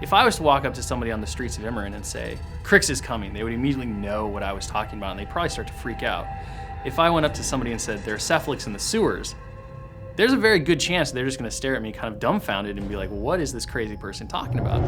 If I was to walk up to somebody on the streets of Imran and say, Crix is coming, they would immediately know what I was talking about and they'd probably start to freak out. If I went up to somebody and said, there's Cephalyx in the sewers, there's a very good chance they're just gonna stare at me kind of dumbfounded and be like, what is this crazy person talking about?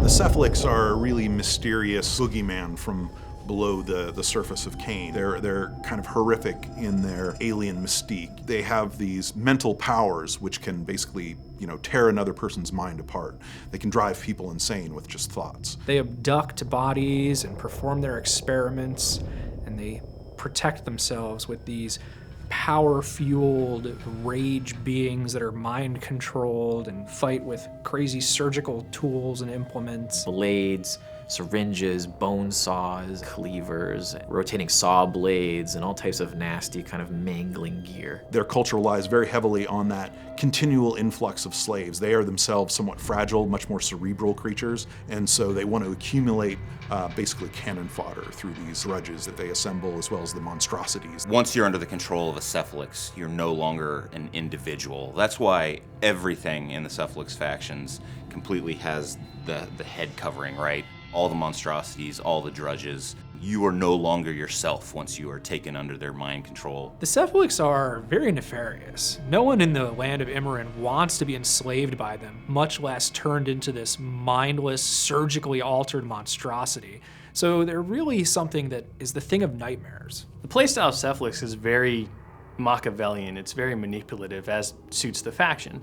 The Cephalyx are a really mysterious boogeyman from below the surface of Cain. They're kind of horrific in their alien mystique. They have these mental powers which can basically, tear another person's mind apart. They can drive people insane with just thoughts. They abduct bodies and perform their experiments, and they protect themselves with these power-fueled rage beings that are mind-controlled and fight with crazy surgical tools and implements. Blades, syringes, bone saws, cleavers, rotating saw blades, and all types of nasty kind of mangling gear. Their culture relies very heavily on that continual influx of slaves. They are themselves somewhat fragile, much more cerebral creatures, and so they want to accumulate basically cannon fodder through these drudges that they assemble, as well as the monstrosities. Once you're under the control of a Cephalyx, you're no longer an individual. That's why everything in the Cephalyx factions completely has the head covering, right? All the monstrosities, all the drudges. You are no longer yourself once you are taken under their mind control. The Cephalyx are very nefarious. No one in the land of Imran wants to be enslaved by them, much less turned into this mindless, surgically altered monstrosity. So they're really something that is the thing of nightmares. The playstyle of Cephalyx is very Machiavellian. It's very manipulative, as suits the faction.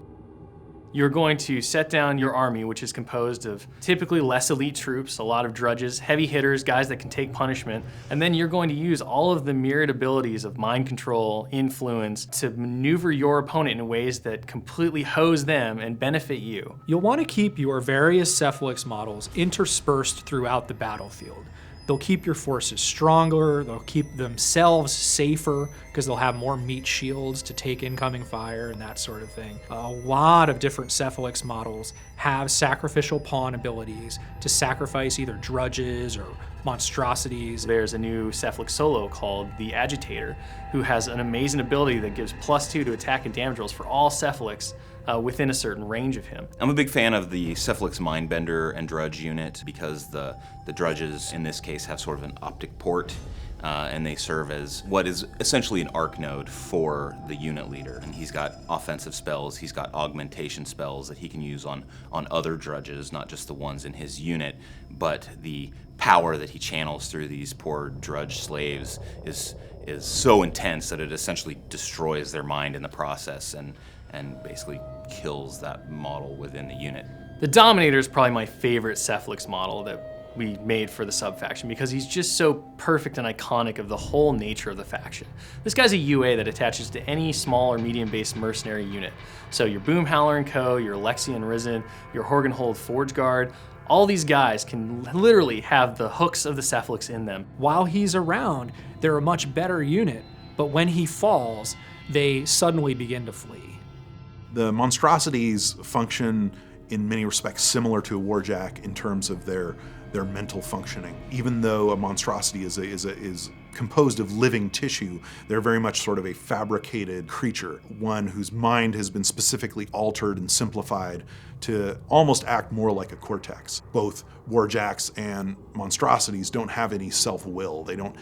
You're going to set down your army, which is composed of typically less elite troops, a lot of drudges, heavy hitters, guys that can take punishment, and then you're going to use all of the myriad abilities of mind control, influence, to maneuver your opponent in ways that completely hose them and benefit you. You'll want to keep your various Cephalyx models interspersed throughout the battlefield. They'll keep your forces stronger, they'll keep themselves safer, because they'll have more meat shields to take incoming fire and that sort of thing. A lot of different Cephalyx models have sacrificial pawn abilities to sacrifice either drudges or monstrosities. There's a new Cephalyx solo called the Agitator, who has an amazing ability that gives +2 to attack and damage rolls for all Cephalyx within a certain range of him. I'm a big fan of the Cephalyx Mindbender and Drudge unit because the drudges in this case have sort of an optic port and they serve as what is essentially an arc node for the unit leader. And he's got offensive spells, he's got augmentation spells that he can use on other drudges, not just the ones in his unit, but the power that he channels through these poor drudge slaves is so intense that it essentially destroys their mind in the process and basically kills that model within the unit. The Dominator is probably my favorite Cephalyx model that we made for the sub-faction because he's just so perfect and iconic of the whole nature of the faction. This guy's a UA that attaches to any small or medium-based mercenary unit. So your Boomhowler and Co., your Lexian Risen, your Horgenhold Forge Guard, all these guys can literally have the hooks of the Cephalyx in them. While he's around, they're a much better unit, but when he falls, they suddenly begin to flee. The monstrosities function in many respects similar to a warjack in terms of their mental functioning. Even though a monstrosity is composed of living tissue, they're very much sort of a fabricated creature, one whose mind has been specifically altered and simplified to almost act more like a cortex. Both warjacks and monstrosities don't have any self-will. They don't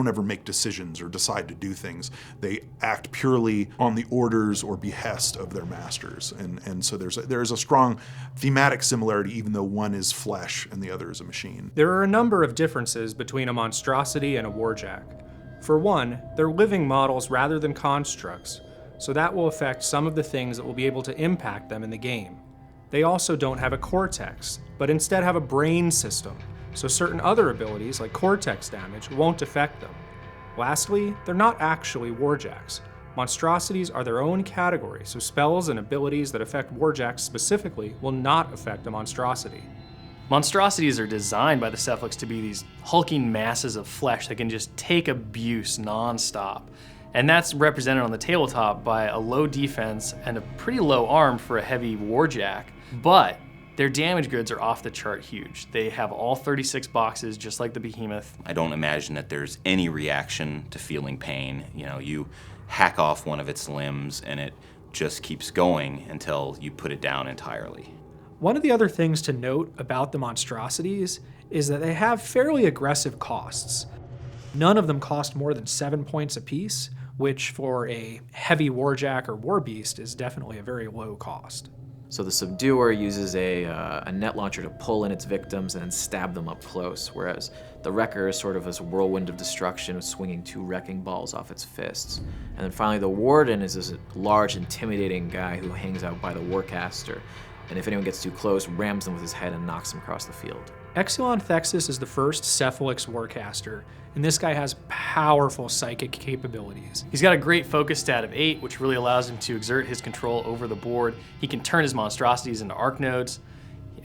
ever make decisions or decide to do things. They act purely on the orders or behest of their masters. And so there's a strong thematic similarity, even though one is flesh and the other is a machine. There are a number of differences between a monstrosity and a warjack. For one, they're living models rather than constructs. so that will affect some of the things that will be able to impact them in the game. They also don't have a cortex, but instead have a brain system, so certain other abilities like cortex damage won't affect them. Lastly, they're not actually warjacks. Monstrosities are their own category, so spells and abilities that affect warjacks specifically will not affect a monstrosity. Monstrosities are designed by the Cephalyx to be these hulking masses of flesh that can just take abuse non-stop. And that's represented on the tabletop by a low defense and a pretty low arm for a heavy warjack. But their damage goods are off the chart huge. They have all 36 boxes, just like the behemoth. I don't imagine that there's any reaction to feeling pain. You hack off one of its limbs and it just keeps going until you put it down entirely. One of the other things to note about the monstrosities is that they have fairly aggressive costs. None of them cost more than 7 points apiece, which for a heavy warjack or warbeast is definitely a very low cost. So the subduer uses a net launcher to pull in its victims and then stab them up close, whereas the wrecker is sort of this whirlwind of destruction, swinging 2 wrecking balls off its fists. And then finally the warden is this large, intimidating guy who hangs out by the warcaster, and if anyone gets too close, rams them with his head and knocks them across the field. Cephalyx is the first Cephalyx warcaster, and this guy has powerful psychic capabilities. He's got a great focus stat of 8, which really allows him to exert his control over the board. He can turn his monstrosities into arc nodes.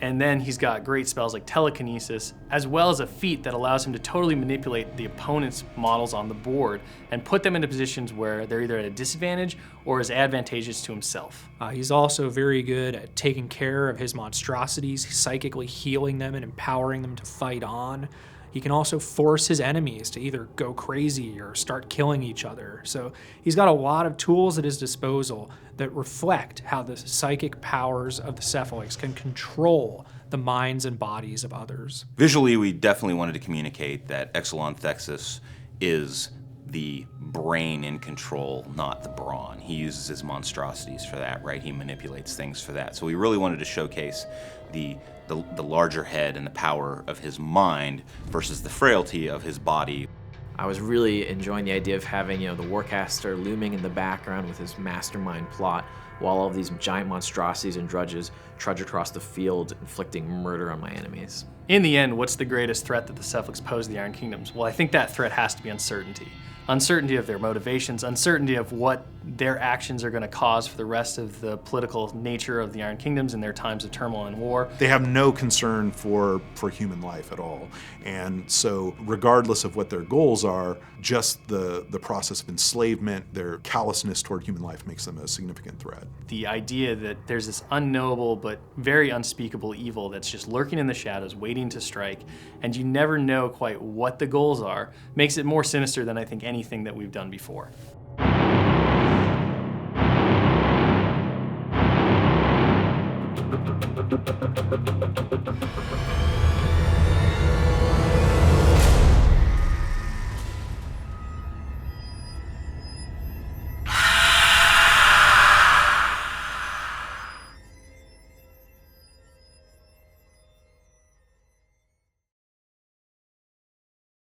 And then he's got great spells like telekinesis, as well as a feat that allows him to totally manipulate the opponent's models on the board and put them into positions where they're either at a disadvantage or is advantageous to himself. He's also very good at taking care of his monstrosities, psychically healing them and empowering them to fight on. He can also force his enemies to either go crazy or start killing each other. So he's got a lot of tools at his disposal that reflect how the psychic powers of the Cephalyx can control the minds and bodies of others. Visually, we definitely wanted to communicate that Cephalyx is the brain in control, not the brawn. He uses his monstrosities for that, right? He manipulates things for that. So we really wanted to showcase the larger head and the power of his mind versus the frailty of his body. I was really enjoying the idea of having, the warcaster looming in the background with his mastermind plot, while all of these giant monstrosities and drudges trudge across the field, inflicting murder on my enemies. In the end, what's the greatest threat that the Cephalyx pose to the Iron Kingdoms? Well, I think that threat has to be uncertainty. Uncertainty of their motivations, uncertainty of what their actions are going to cause for the rest of the political nature of the Iron Kingdoms in their times of turmoil and war. They have no concern for human life at all. And so regardless of what their goals are, just the process of enslavement, their callousness toward human life makes them a significant threat. The idea that there's this unknowable but very unspeakable evil that's just lurking in the shadows, waiting to strike, and you never know quite what the goals are, makes it more sinister than I think anything that we've done before.